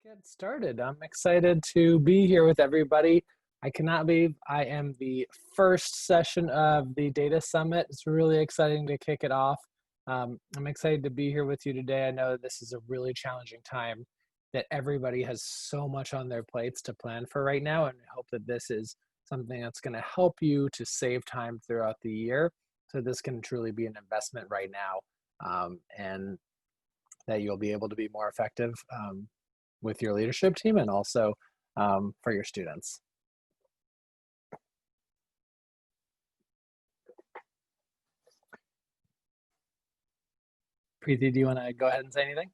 Get started. I'm excited to be here with everybody. I cannot believe I am the first session of the Data Summit. It's really exciting to kick it off. I'm excited to be here with you today. I know this is a really challenging time that everybody has so much on their plates to plan for right now, and I hope that this is something that's going to help you to save time throughout the year. So this can truly be an investment right now, and that you'll be able to be more effective with your leadership team and also for your students. Preeti, do you want to go ahead and say anything?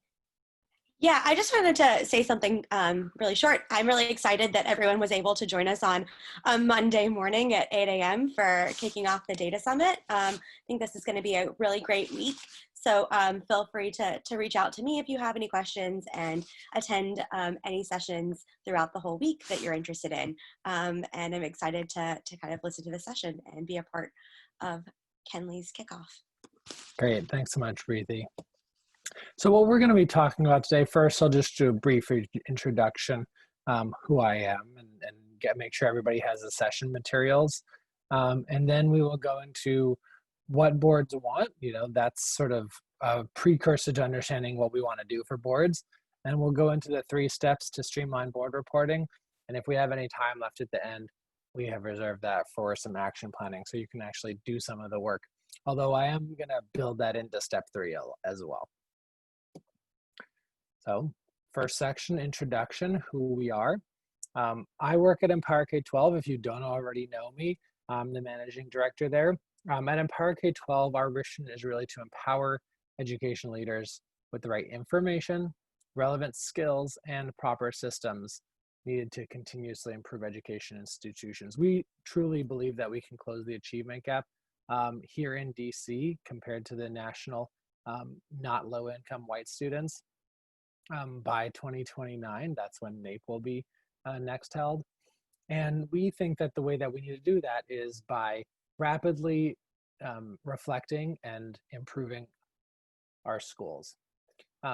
Yeah, I just wanted to say something really short. I'm really excited that everyone was able to join us on a Monday morning at 8 a.m. for kicking off the Data Summit. I think this is going to be a really great week. So feel free to reach out to me if you have any questions and attend any sessions throughout the whole week that you're interested in. And I'm excited to kind of listen to the session and be a part of Kenli's kickoff. Great, thanks so much, Preeti. So what we're going to be talking about today, first I'll just do a brief introduction, who I am, and make sure everybody has the session materials. And then we will go into what boards want. That's sort of a precursor to understanding what we want to do for boards. And we'll go into the 3 steps to streamline board reporting. And if we have any time left at the end, we have reserved that for some action planning so you can actually do some of the work. Although I am going to build that into step 3 as well. So first section, introduction, who we are. I work at Empower K-12. If you don't already know me, I'm the managing director there. At Empower K-12, our mission is really to empower education leaders with the right information, relevant skills, and proper systems needed to continuously improve education institutions. We truly believe that we can close the achievement gap here in DC compared to the national not low-income white students. By 2029, that's when NAEP will be next held. And we think that the way that we need to do that is by rapidly reflecting and improving our schools.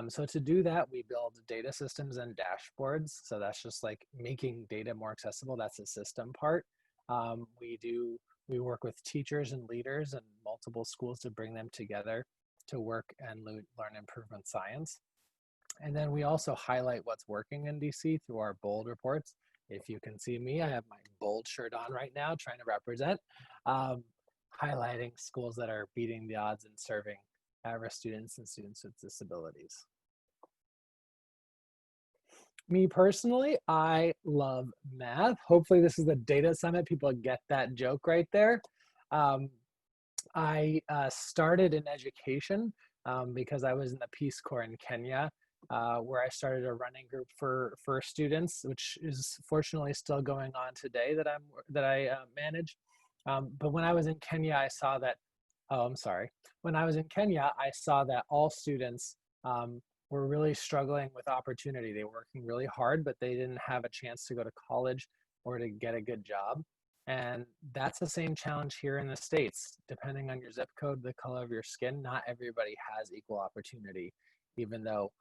So to do that, we build data systems and dashboards. So that's just like making data more accessible. That's the system part. We work with teachers and leaders in multiple schools to bring them together to work and learn improvement science. And then we also highlight what's working in DC through our bold reports. If you can see me, I have my bold shirt on right now, trying to represent, highlighting schools that are beating the odds and serving at-risk students and students with disabilities. Me personally, I love math. Hopefully this is the Data Summit. People get that joke right there. I started in education because I was in the Peace Corps in Kenya, where I started a running group for students, which is fortunately still going on today that I manage. But when I was in Kenya, I saw that, When I was in Kenya, I saw that all students were really struggling with opportunity. They were working really hard, but they didn't have a chance to go to college or to get a good job. And that's the same challenge here in the States. Depending on your zip code, the color of your skin, not everybody has equal opportunity, even though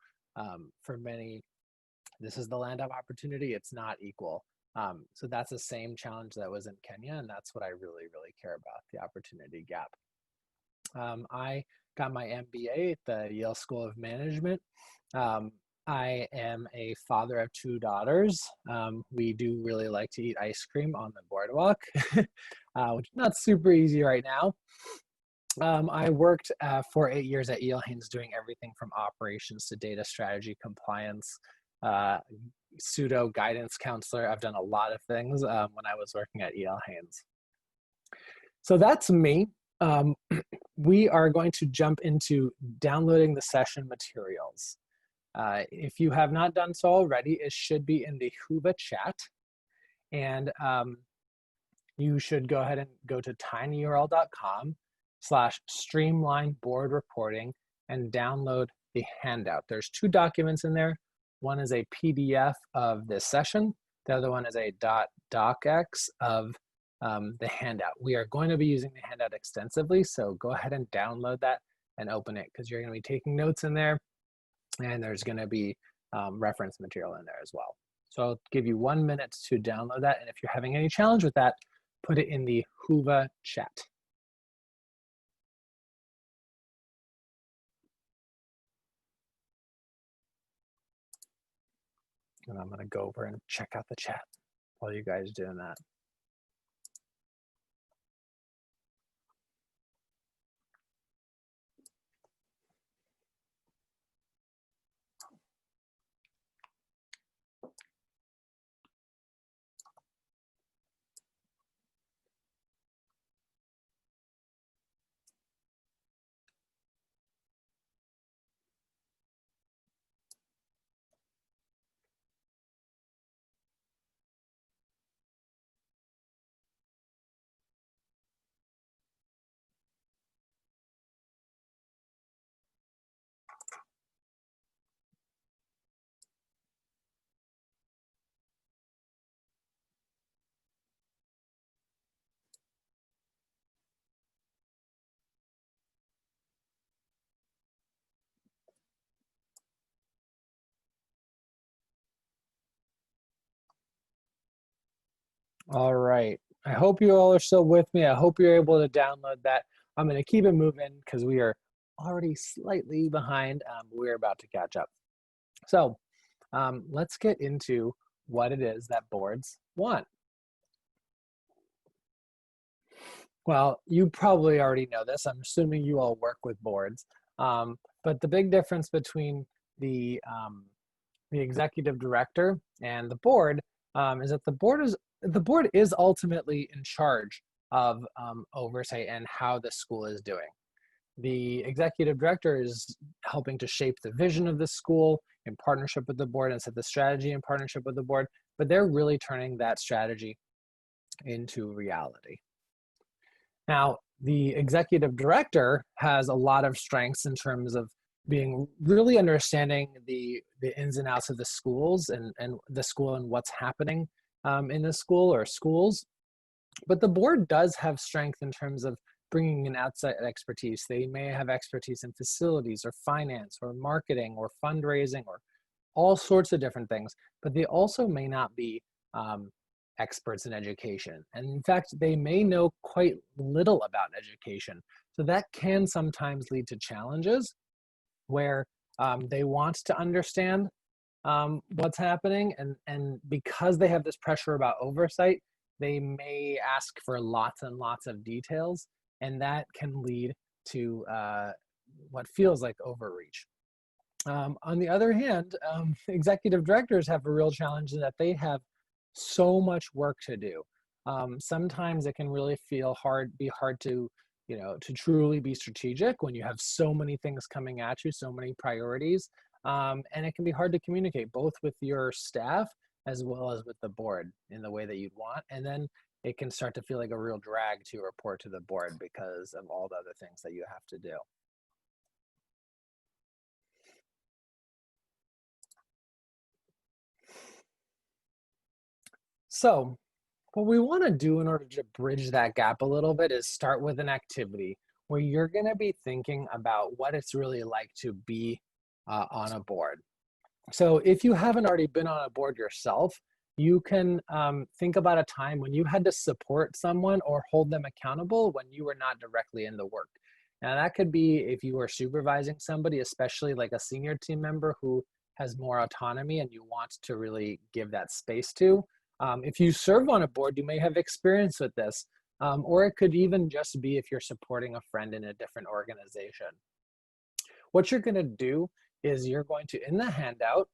for many, this is the land of opportunity, it's not equal. So that's the same challenge that was in Kenya, and that's what I really, really care about, the opportunity gap. I got my MBA at the Yale School of Management. I am a father of 2 daughters. We do really like to eat ice cream on the boardwalk, which is not super easy right now. I worked for 8 years at E.L. Haynes doing everything from operations to data strategy, compliance, pseudo guidance counselor. I've done a lot of things when I was working at E.L. Haynes. So that's me. We are going to jump into downloading the session materials. If you have not done so already, it should be in the Whova chat. And you should go ahead and go to tinyurl.com/streamline board reporting and download the handout. There's 2 documents in there. One is a PDF of this session. The other one is a .docx of the handout. We are going to be using the handout extensively, so go ahead and download that and open it because you're going to be taking notes in there, and there's going to be reference material in there as well. So I'll give you 1 minute to download that. And if you're having any challenge with that, put it in the Whova chat. And I'm going to go over and check out the chat while you guys are doing that. All right. I hope you all are still with me. I hope you're able to download that. I'm going to keep it moving because we are already slightly behind. We're about to catch up. So let's get into what it is that boards want. Well, you probably already know this. I'm assuming you all work with boards. But the big difference between the executive director and the board is that the board is ultimately in charge of oversight and how the school is doing. The executive director is helping to shape the vision of the school in partnership with the board and set the strategy in partnership with the board, but they're really turning that strategy into reality. Now, the executive director has a lot of strengths in terms of being really understanding the ins and outs of the schools and the school and what's happening in the school or schools. But the board does have strength in terms of bringing in outside expertise. They may have expertise in facilities or finance or marketing or fundraising or all sorts of different things, but they also may not be experts in education. And in fact, they may know quite little about education. So that can sometimes lead to challenges where they want to understand what's happening. And because they have this pressure about oversight, they may ask for lots and lots of details. And that can lead to what feels like overreach. On the other hand, executive directors have a real challenge in that they have so much work to do. Sometimes it can really be hard to, to truly be strategic when you have so many things coming at you, so many priorities. And it can be hard to communicate both with your staff as well as with the board in the way that you'd want. And then it can start to feel like a real drag to report to the board because of all the other things that you have to do. So what we want to do in order to bridge that gap a little bit is start with an activity where you're going to be thinking about what it's really like to be on a board. So if you haven't already been on a board yourself, you can think about a time when you had to support someone or hold them accountable when you were not directly in the work. Now that could be if you were supervising somebody, especially like a senior team member who has more autonomy and you want to really give that space to. If you serve on a board, you may have experience with this, or it could even just be if you're supporting a friend in a different organization. What you're gonna do is you're going to, in the handout,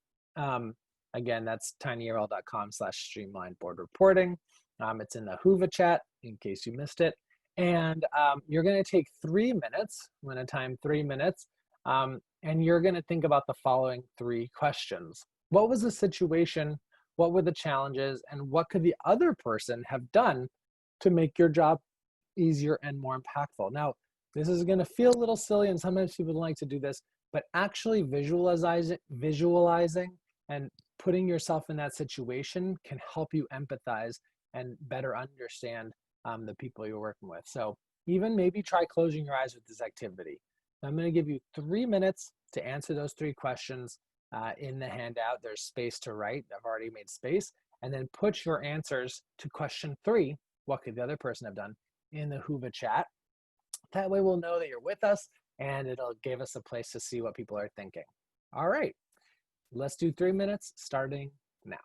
again, that's tinyurl.com/streamline board reporting. It's in the Whova chat in case you missed it. And you're gonna take 3 minutes, I'm gonna time 3 minutes, and you're gonna think about the following 3 questions. What was the situation? What were the challenges? And what could the other person have done to make your job easier and more impactful? Now, this is gonna feel a little silly and sometimes people don't like to do this, but actually visualizing and putting yourself in that situation can help you empathize and better understand the people you're working with. So even maybe try closing your eyes with this activity. I'm going to give you 3 minutes to answer those 3 questions. In the handout, there's space to write. I've already made space. And then put your answers to question 3, what could the other person have done, in the Whova chat. That way we'll know that you're with us, and it'll give us a place to see what people are thinking. All right, let's do 3 minutes starting now.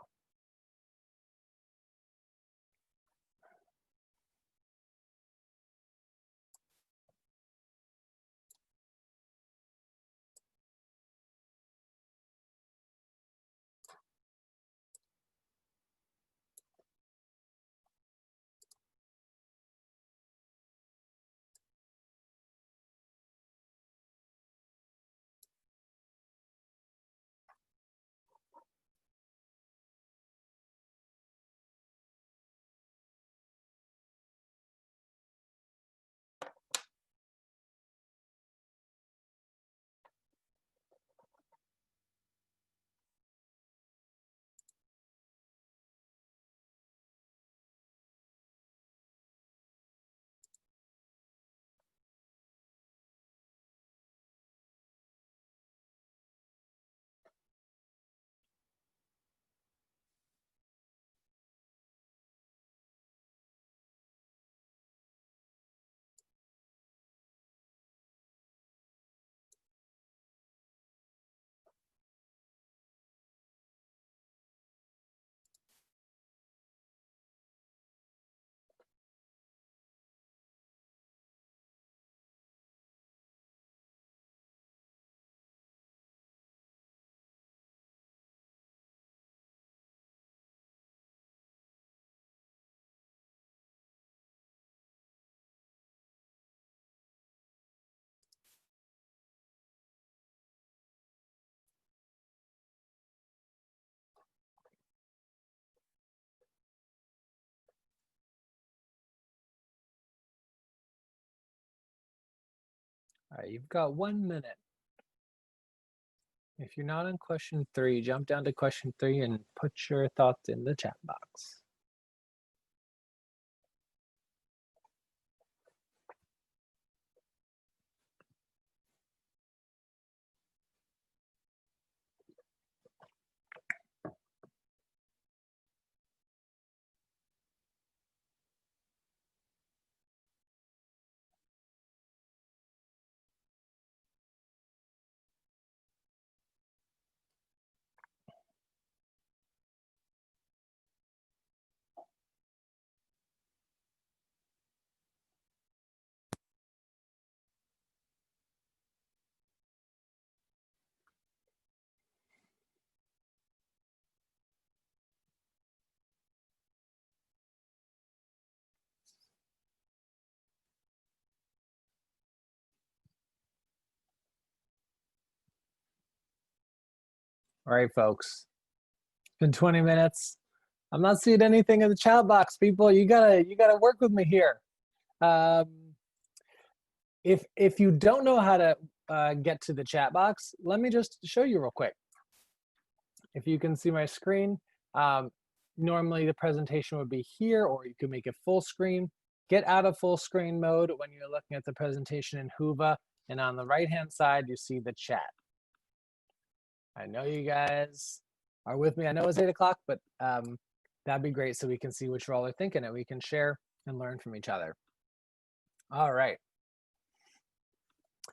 All right, you've got 1 minute. If you're not on question 3, jump down to question 3 and put your thoughts in the chat box. All right, folks. It's been 20 minutes. I'm not seeing anything in the chat box, people. You gotta work with me here. If you don't know how to get to the chat box, let me just show you real quick. If you can see my screen, normally the presentation would be here, or you can make it full screen. Get out of full screen mode when you're looking at the presentation in Whova, and on the right-hand side, you see the chat. I know you guys are with me. I know it's 8 o'clock, but that'd be great so we can see what you all are thinking and we can share and learn from each other. All right.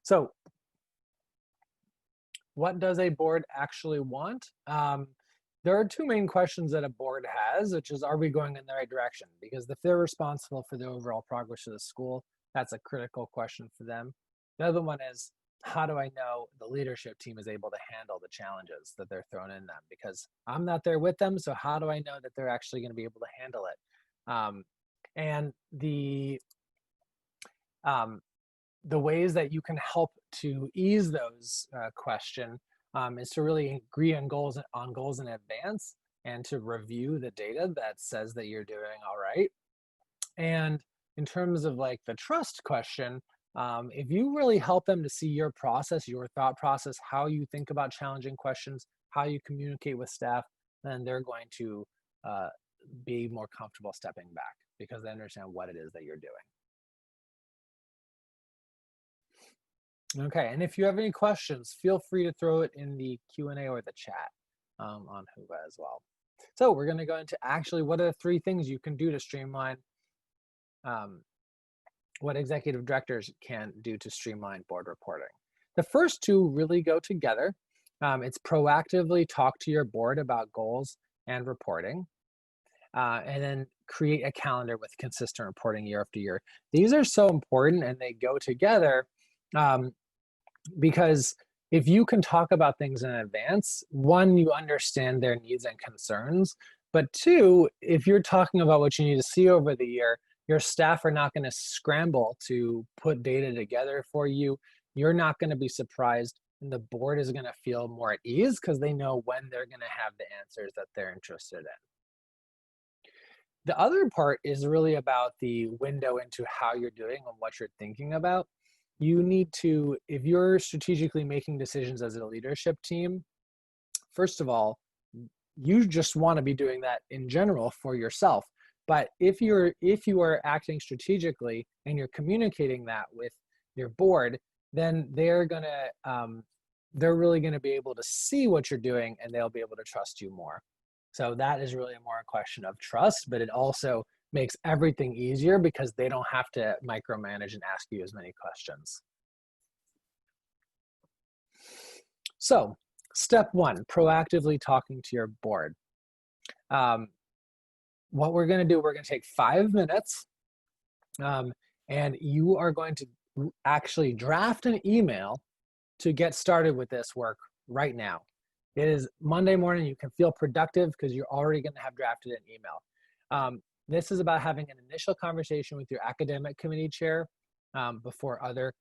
So what does a board actually want? There are 2 main questions that a board has, which is, are we going in the right direction? Because if they're responsible for the overall progress of the school, that's a critical question for them. The other one is, how do I know the leadership team is able to handle the challenges that they're thrown in them? Because I'm not there with them, so how do I know that they're actually going to be able to handle it? And the ways that you can help to ease those questions is to really agree on goals in advance and to review the data that says that you're doing all right. And in terms of like the trust question, if you really help them to see your process, your thought process, how you think about challenging questions, how you communicate with staff, then they're going to be more comfortable stepping back because they understand what it is that you're doing. Okay, and if you have any questions, feel free to throw it in the Q&A or the chat on Whova as well. So we're going to go into actually what are the 3 things you can do to streamline, what executive directors can do to streamline board reporting. The first 2 really go together. It's proactively talk to your board about goals and reporting, and then create a calendar with consistent reporting year after year. These are so important and they go together because if you can talk about things in advance, 1, you understand their needs and concerns, but 2, if you're talking about what you need to see over the year, your staff are not going to scramble to put data together for you. You're not going to be surprised, and the board is going to feel more at ease because they know when they're going to have the answers that they're interested in. The other part is really about the window into how you're doing and what you're thinking about. You need to, if you're strategically making decisions as a leadership team, first of all, you just want to be doing that in general for yourself. But if you are acting strategically and you're communicating that with your board, then they're really gonna be able to see what you're doing and they'll be able to trust you more. So that is really more a question of trust, but it also makes everything easier because they don't have to micromanage and ask you as many questions. So step 1, proactively talking to your board. What we're going to do, we're going to take 5 minutes, and you are going to actually draft an email to get started with this work right now. It is Monday morning. You can feel productive because you're already going to have drafted an email. This is about having an initial conversation with your academic committee chair before other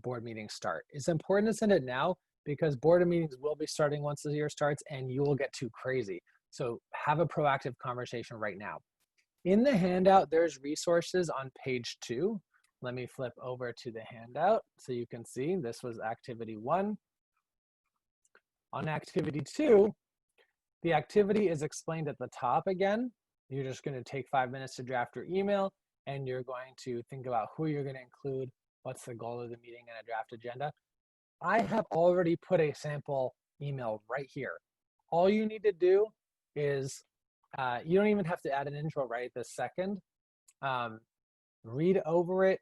board meetings start. It's important to send it now because board meetings will be starting once the year starts and you will get too crazy. So have a proactive conversation right now. In the handout, there's resources on page 2. Let me flip over to the handout so you can see this was activity 1. On activity 2, the activity is explained at the top again. You're just going to take 5 minutes to draft your email and you're going to think about who you're going to include, what's the goal of the meeting, and a draft agenda. I have already put a sample email right here. All you need to do is, you don't even have to add an intro right this second. Read over it,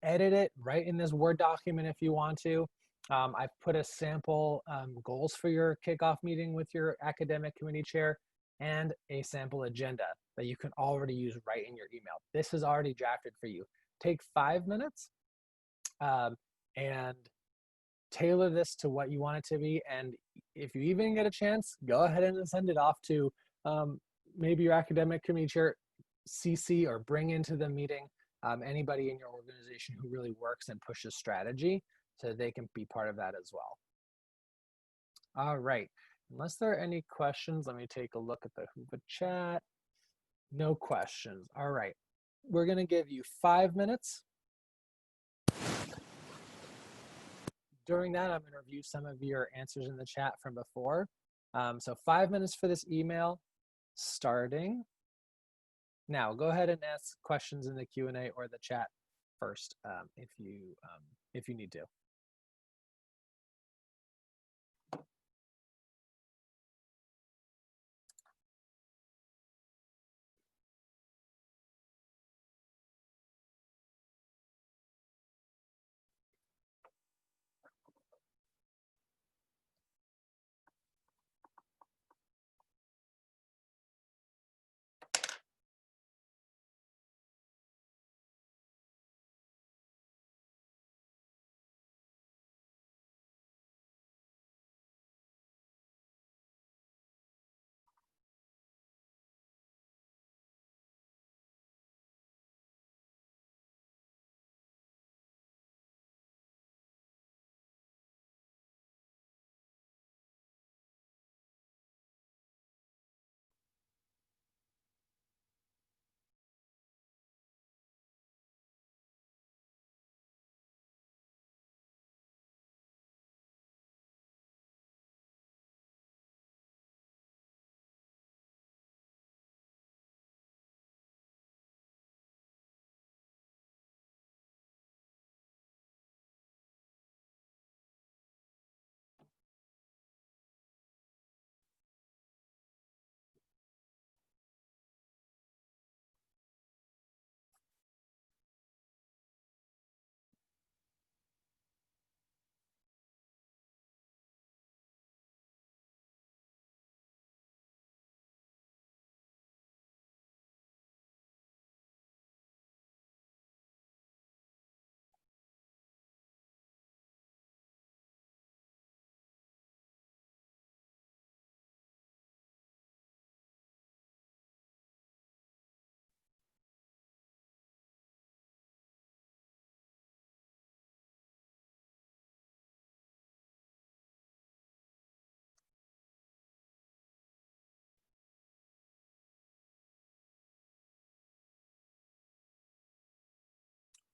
edit it, write in this Word document if you want to. I've put a sample goals for your kickoff meeting with your academic committee chair and a sample agenda that you can already use right in your email. This is already drafted for you. Take 5 minutes and tailor this to what you want it to be. And if you even get a chance, go ahead and send it off to maybe your academic committee chair, CC, or bring into the meeting anybody in your organization who really works and pushes strategy so they can be part of that as well. All right, unless there are any questions, let me take a look at the Whova chat. No questions. All right, we're gonna give you 5 minutes. During that, I'm gonna review some of your answers in the chat from before. So 5 minutes for this email, starting now. Go ahead and ask questions in the Q&A or the chat first if you need to.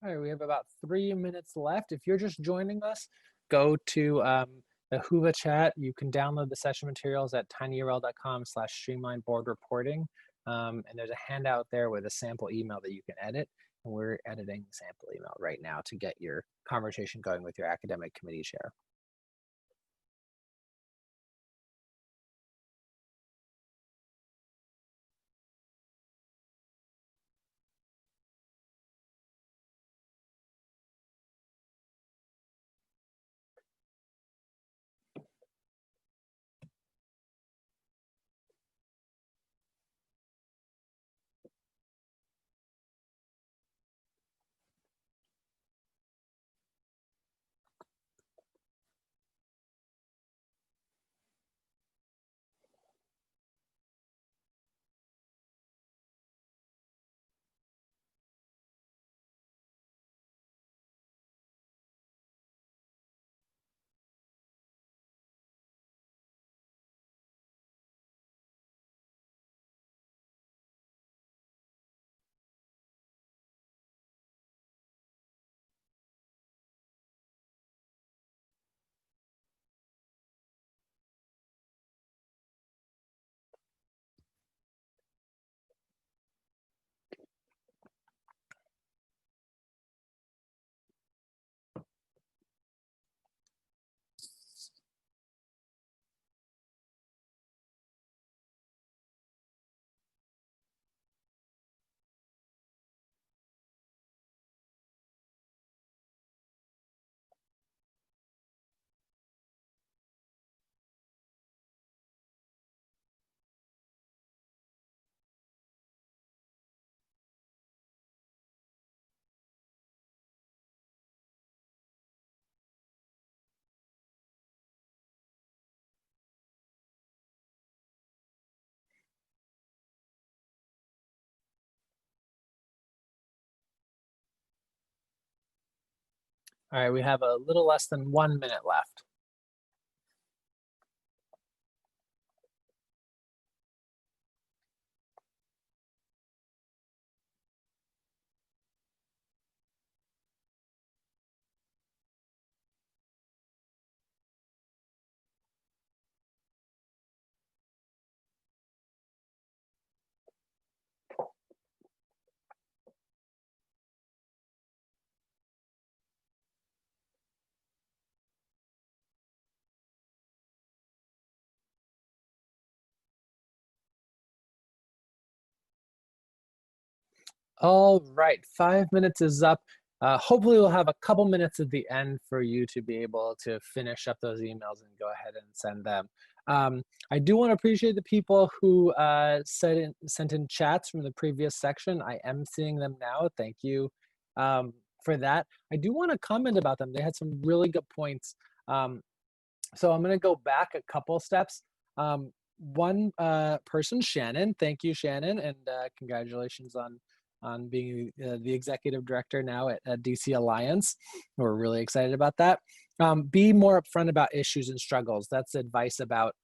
All right, we have about 3 minutes left. If you're just joining us, go to the Whova chat. You can download the session materials at tinyurl.com/streamline board reporting. And there's a handout there with a sample email that you can edit. And we're editing the sample email right now to get your conversation going with your academic committee chair. All right, we have a little less than 1 minute left. All right, 5 minutes is up. Hopefully we'll have a couple minutes at the end for you to be able to finish up those emails and go ahead and send them. I do want to appreciate the people who sent in chats from the previous section. I am seeing them now. Thank you for that. I do want to comment about them. They had some really good points. So I'm going to go back a couple steps. One person, Shannon, thank you, Shannon, and congratulations on being the executive director now at DC Alliance. We're really excited about that. Be more upfront about issues and struggles. That's advice about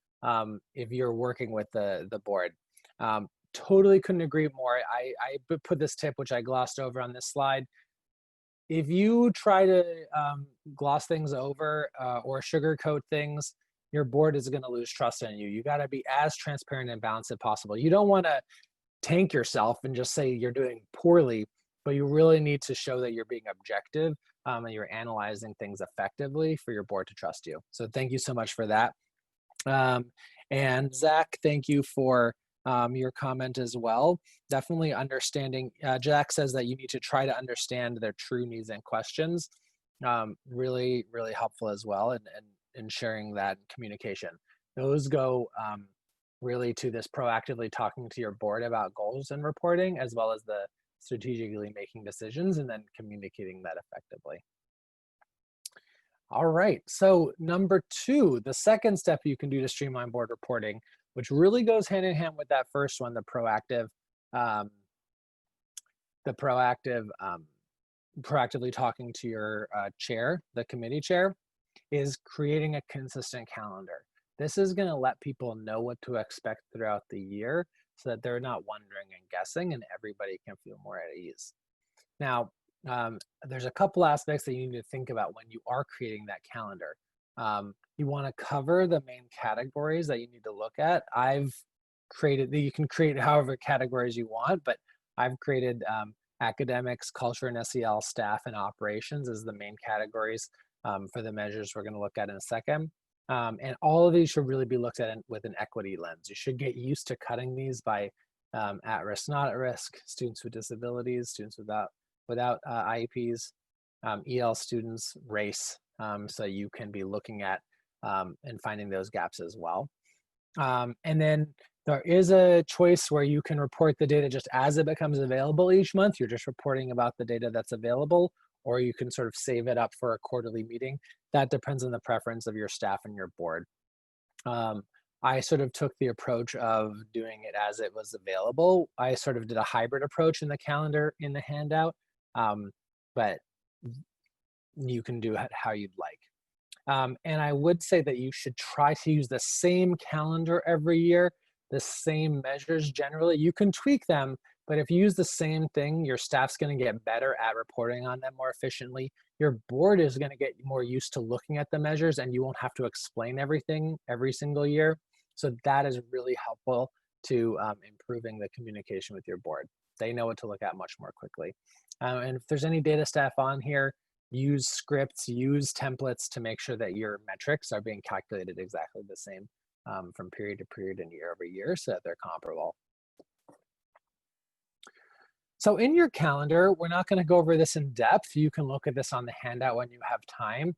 if you're working with the board. Totally couldn't agree more. I put this tip, which I glossed over on this slide. If you try to gloss things over or sugarcoat things, your board is going to lose trust in you. You got to be as transparent and balanced as possible. You don't want to tank yourself and just say you're doing poorly, but you really need to show that you're being objective and you're analyzing things effectively for your board to trust you. So thank you so much for that. And Zach, thank you for your comment as well. Definitely understanding, Jack says that you need to try to understand their true needs and questions. Really, really helpful as well in sharing that communication. Those go really to this proactively talking to your board about goals and reporting, as well as the strategically making decisions and then communicating that effectively. All right, so number 2, the second step you can do to streamline board reporting, which really goes hand in hand with that first one, the proactively talking to your chair, the committee chair, is creating a consistent calendar. This is going to let people know what to expect throughout the year so that they're not wondering and guessing and everybody can feel more at ease. Now, there's a couple aspects that you need to think about when you are creating that calendar. You want to cover the main categories that you need to look at. I've created, you can create however categories you want, but I've created academics, culture and SEL, staff, and operations as the main categories for the measures we're going to look at in a second. And all of these should really be looked at with an equity lens. You should get used to cutting these by at risk, not at risk, students with disabilities, students without IEPs, EL students, race, so you can be looking at and finding those gaps as well. And then there is a choice where you can report the data just as it becomes available each month. You're just reporting about the data that's available, or you can sort of save it up for a quarterly meeting. That depends on the preference of your staff and your board. I sort of took the approach of doing it as it was available. I sort of did a hybrid approach in the calendar in the handout, but you can do it how you'd like. And I would say that you should try to use the same calendar every year, the same measures generally. You can tweak them, but if you use the same thing, your staff's going to get better at reporting on them more efficiently. Your board is going to get more used to looking at the measures, and you won't have to explain everything every single year. So that is really helpful to improving the communication with your board. They know what to look at much more quickly. And if there's any data staff on here, use scripts, use templates to make sure that your metrics are being calculated exactly the same from period to period and year over year so that they're comparable. So in your calendar, we're not going to go over this in depth. You can look at this on the handout when you have time.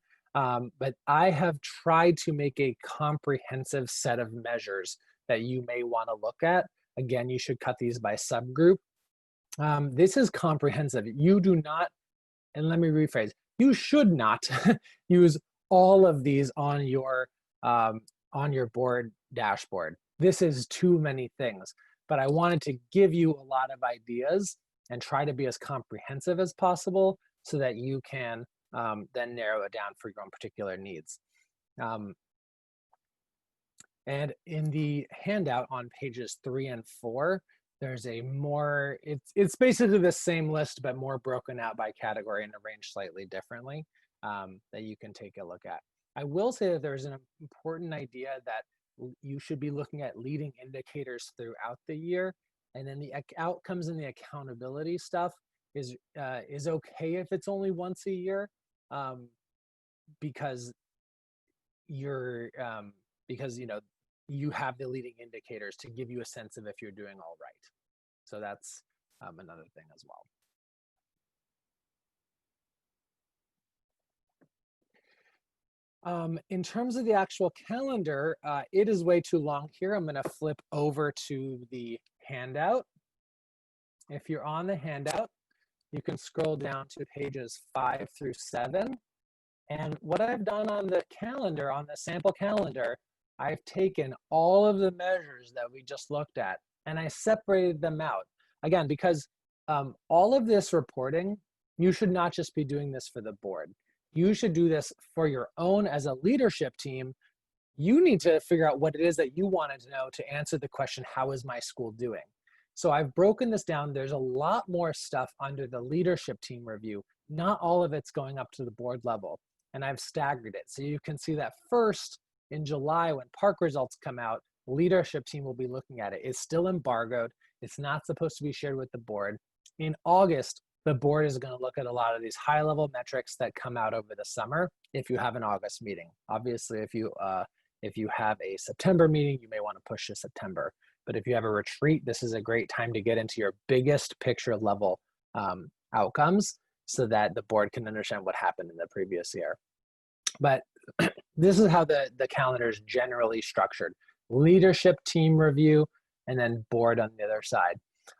But I have tried to make a comprehensive set of measures that you may want to look at. Again, you should cut these by subgroup. This is comprehensive. You do not, and let me rephrase, you should not use all of these on your board dashboard. This is too many things, but I wanted to give you a lot of ideas and try to be as comprehensive as possible so that you can then narrow it down for your own particular needs. And in the handout on pages 3 and 4, there's a more, it's basically the same list, but more broken out by category and arranged slightly differently that you can take a look at. I will say that there's an important idea that you should be looking at leading indicators throughout the year. And then the outcomes and the accountability stuff is okay if it's only once a year, because you know, you have the leading indicators to give you a sense of if you're doing all right. So that's another thing as well. In terms of the actual calendar, it is way too long here. I'm going to flip over to the handout. If you're on the handout, you can scroll down to pages 5 through 7. And what I've done on the calendar, on the sample calendar, I've taken all of the measures that we just looked at and I separated them out. Again, because all of this reporting, you should not just be doing this for the board. You should do this for your own as a leadership team. You need to figure out what it is that you wanted to know to answer the question, how is my school doing? So I've broken this down. There's a lot more stuff under the leadership team review. Not all of it's going up to the board level. And I've staggered it. So you can see that first in July, when park results come out, leadership team will be looking at it. It's still embargoed. It's not supposed to be shared with the board. In August, the board is going to look at a lot of these high-level metrics that come out over the summer if you have an August meeting. Obviously, if you have a September meeting, you may want to push to September. But if you have a retreat, this is a great time to get into your biggest picture level outcomes so that the board can understand what happened in the previous year. But this is how the calendar is generally structured. Leadership team review, and then board on the other side.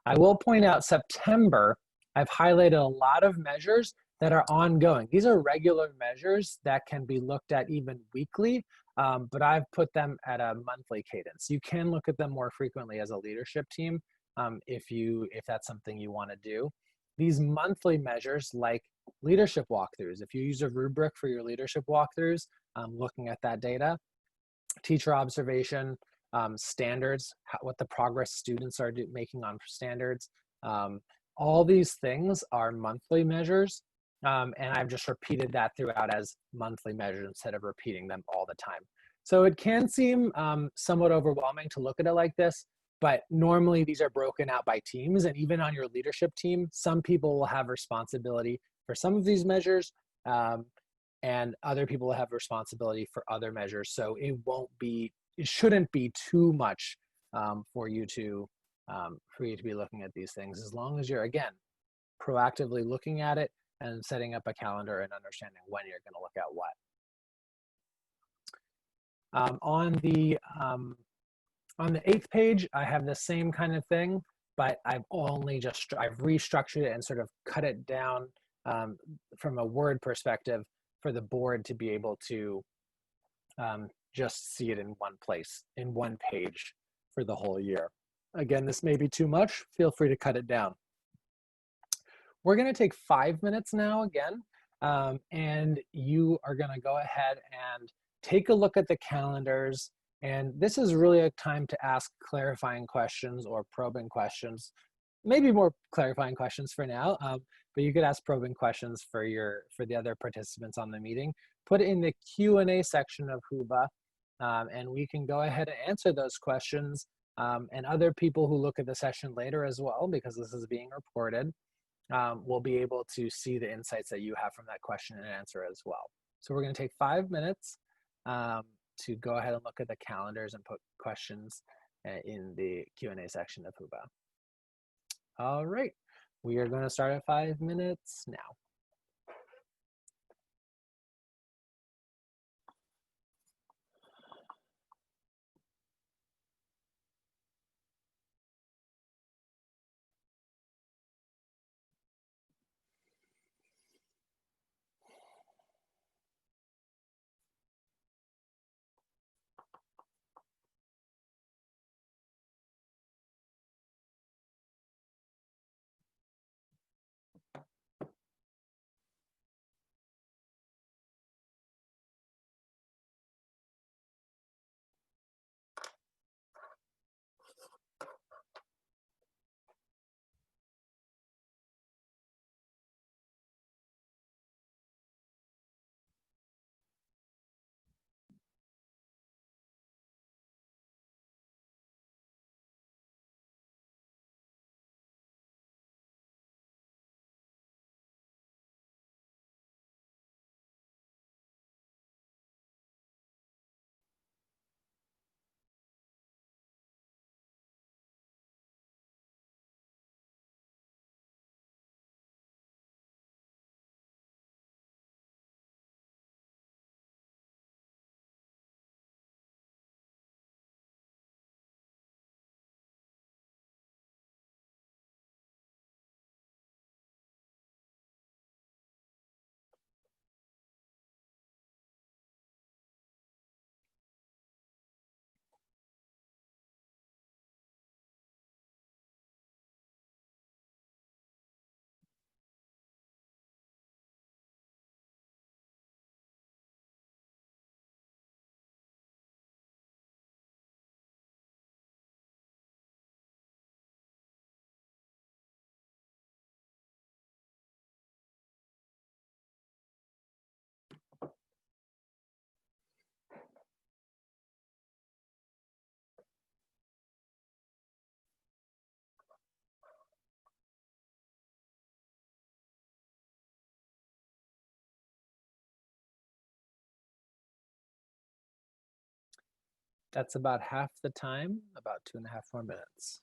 I will point out September, I've highlighted a lot of measures that are ongoing. These are regular measures that can be looked at even weekly, but I've put them at a monthly cadence. You can look at them more frequently as a leadership team if that's something you want to do. These monthly measures like leadership walkthroughs, if you use a rubric for your leadership walkthroughs, looking at that data, teacher observation, standards, what the progress students are making on standards, All these things are monthly measures, and I've just repeated that throughout as monthly measures instead of repeating them all the time. So it can seem somewhat overwhelming to look at it like this, but normally these are broken out by teams, and even on your leadership team, some people will have responsibility for some of these measures, and other people will have responsibility for other measures. So it shouldn't be too much for you to be looking at these things, as long as you're, again, proactively looking at it and setting up a calendar and understanding when you're going to look at what. On the 8th page, I have the same kind of thing, but I've restructured it and sort of cut it down from a word perspective for the board to be able to just see it in one place, in one page for the whole year. Again, this may be too much. Feel free to cut it down. We're going to take 5 minutes now again, and you are going to go ahead and take a look at the calendars. And this is really a time to ask clarifying questions or probing questions, maybe more clarifying questions for now, but you could ask probing questions for the other participants on the meeting. Put it in the Q&A section of Whova, and we can go ahead and answer those questions, and other people who look at the session later as well, because this is being recorded, will be able to see the insights that you have from that question and answer as well. So we're going to take 5 minutes to go ahead and look at the calendars and put questions in the Q&A section of Whova. All right, we are going to start at 5 minutes now. That's about half the time, about 2.5 more minutes.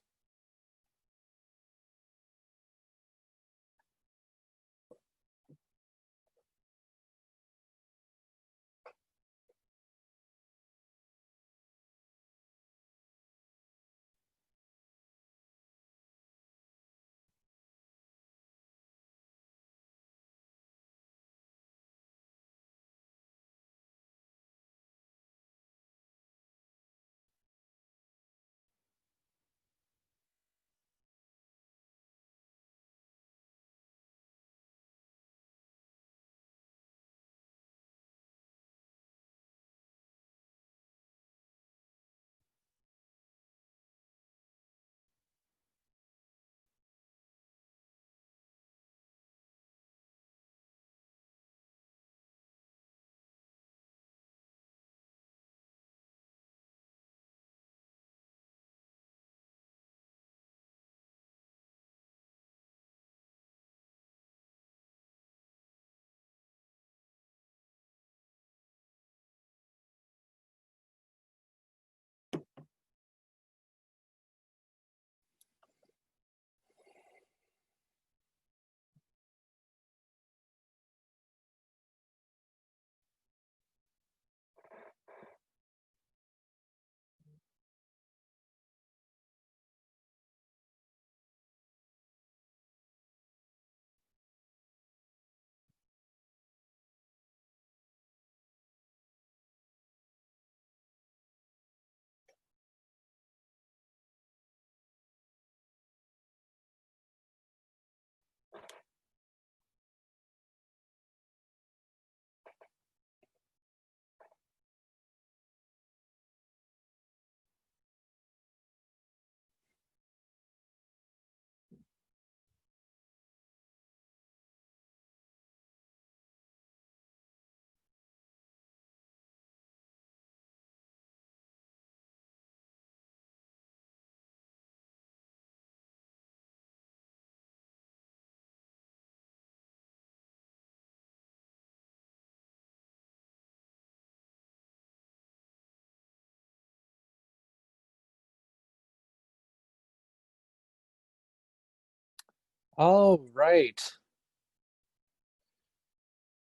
All right.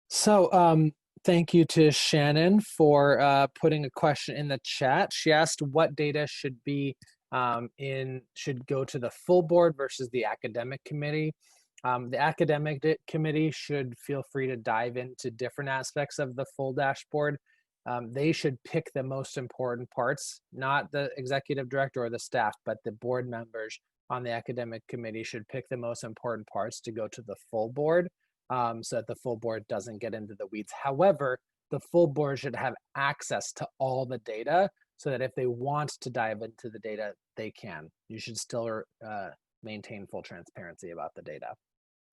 So, thank you to Shannon for putting a question in the chat. She asked what data should be should go to the full board versus the academic committee. The academic committee should feel free to dive into different aspects of the full dashboard. They should pick the most important parts, not the executive director or the staff, but the board members on the academic committee should pick the most important parts to go to the full board, so that the full board doesn't get into the weeds. However, the full board should have access to all the data so that if they want to dive into the data, they can. You should still maintain full transparency about the data.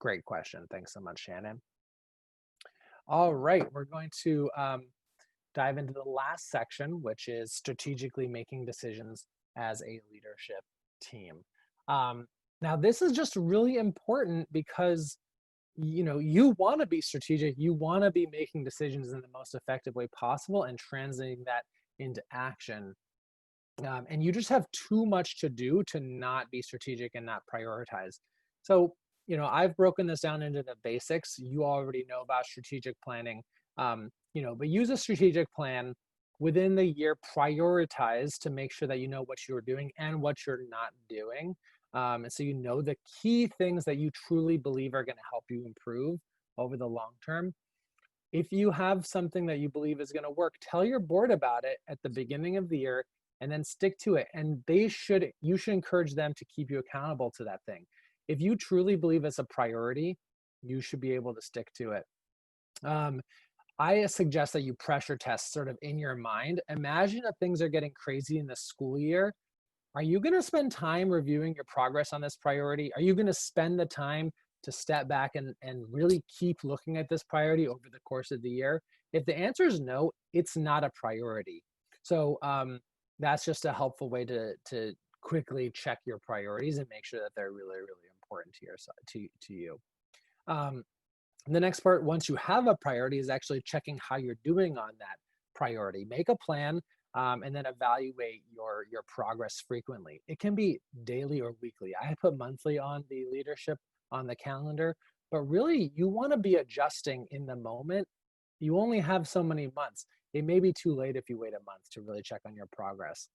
Great question. Thanks so much, Shannon. All right, we're going to dive into the last section, which is strategically making decisions as a leadership team. Now, this is just really important because you want to be strategic, you want to be making decisions in the most effective way possible and translating that into action. And you just have too much to do to not be strategic and not prioritize. So, I've broken this down into the basics. You already know about strategic planning, but use a strategic plan within the year, prioritize to make sure that you know what you're doing and what you're not doing. And so the key things that you truly believe are going to help you improve over the long term. If you have something that you believe is going to work, tell your board about it at the beginning of the year and then stick to it. And you should encourage them to keep you accountable to that thing. If you truly believe it's a priority, you should be able to stick to it. I suggest that you pressure test sort of in your mind. Imagine that things are getting crazy in the school year. Are you going to spend time reviewing your progress on this priority? Are you going to spend the time to step back and really keep looking at this priority over the course of the year? If the answer is no, it's not a priority. So that's just a helpful way to quickly check your priorities and make sure that they're really, really important to you. The next part, once you have a priority, is actually checking how you're doing on that priority. Make a plan and then evaluate your progress frequently. It can be daily or weekly. I put monthly on the leadership on the calendar, but really you want to be adjusting in the moment. You only have so many months. It may be too late if you wait a month to really check on your progress.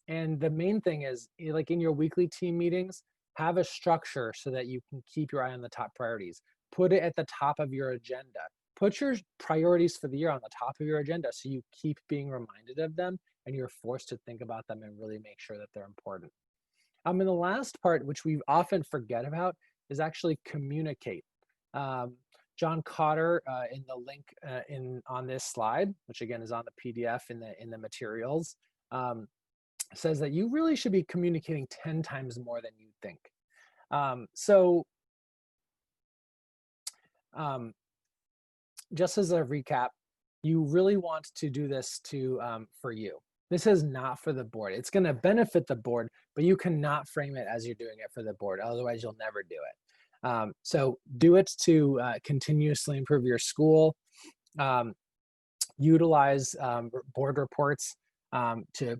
And the main thing is, like in your weekly team meetings, have a structure so that you can keep your eye on the top priorities. Put it at the top of your agenda. Put your priorities for the year on the top of your agenda so you keep being reminded of them and you're forced to think about them and really make sure that they're important. And the last part, which we often forget about, is actually communicate. John Cotter, in the link on this slide, which again is on the PDF in the materials, says that you really should be communicating 10 times more than you think. Just as a recap, you really want to do this for you. This is not for the board. It's going to benefit the board, but you cannot frame it as you're doing it for the board. Otherwise, you'll never do it. So do it to continuously improve your school. Utilize board reports to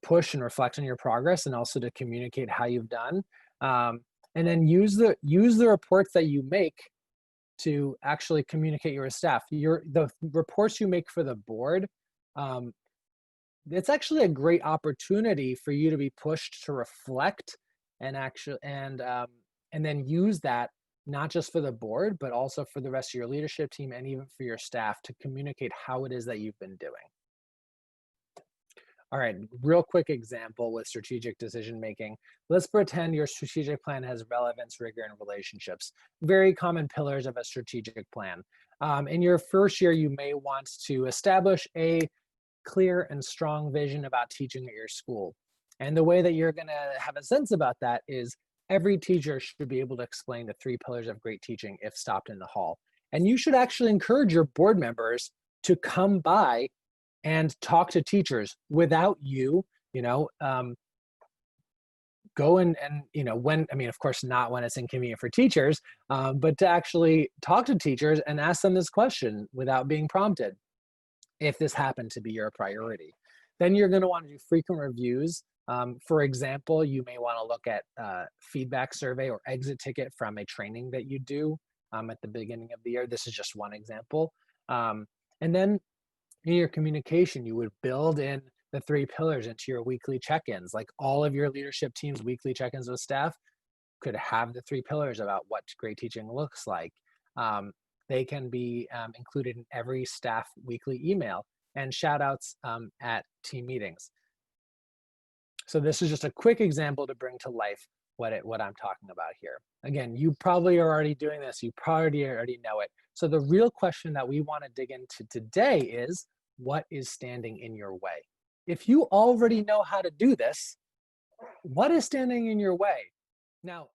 push and reflect on your progress and also to communicate how you've done. And then use the reports that you make to actually communicate your staff. The reports you make for the board, it's actually a great opportunity for you to be pushed to reflect and then use that not just for the board, but also for the rest of your leadership team and even for your staff to communicate how it is that you've been doing. All right, real quick example with strategic decision making. Let's pretend your strategic plan has relevance, rigor, and relationships. Very common pillars of a strategic plan. In your first year, you may want to establish a clear and strong vision about teaching at your school. And the way that you're going to have a sense about that is every teacher should be able to explain the 3 pillars of great teaching if stopped in the hall. And you should actually encourage your board members to come by and talk to teachers without go and of course not when it's inconvenient for teachers, but to actually talk to teachers and ask them this question without being prompted, if this happened to be your priority. Then you're going to want to do frequent reviews. For example, you may want to look at feedback survey or exit ticket from a training that you do at the beginning of the year. This is just one example. And then in your communication, you would build in the 3 pillars into your weekly check-ins. Like all of your leadership team's weekly check-ins with staff could have the 3 pillars about what great teaching looks like. They can be included in every staff weekly email, and shout outs at team meetings. So this is just a quick example to bring to life what I'm talking about here. Again, you probably are already doing this. You probably already know it. So the real question that we want to dig into today is, what is standing in your way? If you already know how to do this, what is standing in your way? Now,